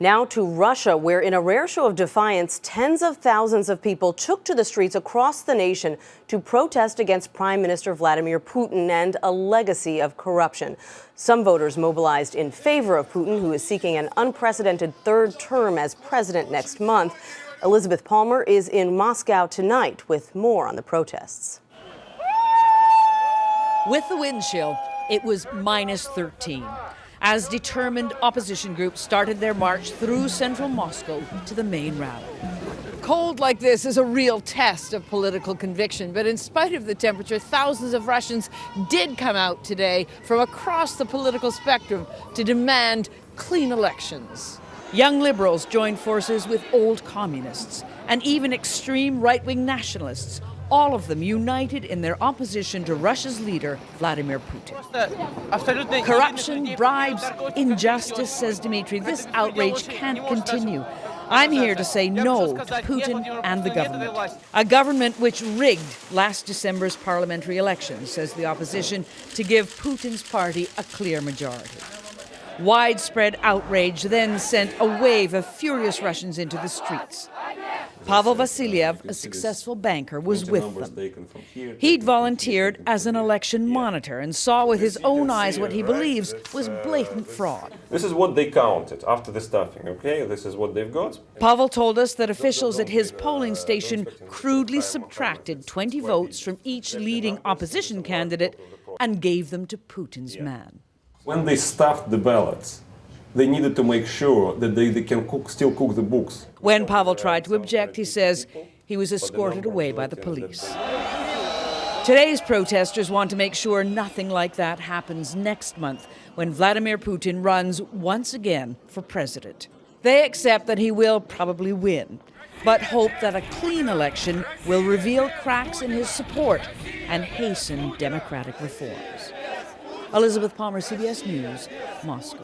Now to Russia, where in a rare show of defiance, tens of thousands of people took to the streets across the nation to protest against Prime Minister Vladimir Putin and a legacy of corruption. Some voters mobilized in favor of Putin, who is seeking an unprecedented third term as president next month. Elizabeth Palmer is in Moscow tonight with more on the protests. With the wind chill, it was minus 13. As determined opposition groups started their march through central Moscow to the main rally. Cold like this is a real test of political conviction, but in spite of the temperature, thousands of Russians did come out today from across the political spectrum to demand clean elections. Young liberals joined forces with old communists and even extreme right-wing nationalists, all of them united in their opposition to Russia's leader, Vladimir Putin. Corruption, bribes, injustice, says Dmitry. This outrage can't continue. I'm here to say no to Putin and the government. A government which rigged last December's parliamentary elections, says the opposition, to give Putin's party a clear majority. Widespread outrage then sent a wave of furious Russians into the streets. Pavel Vasilyev, a successful banker, was with them. He'd volunteered as an election monitor and saw with his own eyes what he believes was blatant fraud. This is what they counted after the stuffing, okay? This is what they've got. Pavel told us that officials at his polling station crudely subtracted 20 votes from each leading opposition candidate and gave them to Putin's man. When they stuffed the ballots, they needed to make sure that they can still cook the books. When Pavel tried to object, he says he was escorted away by the police. Today's protesters want to make sure nothing like that happens next month when Vladimir Putin runs once again for president. They accept that he will probably win, but hope that a clean election will reveal cracks in his support and hasten democratic reforms. Elizabeth Palmer, CBS News, Moscow.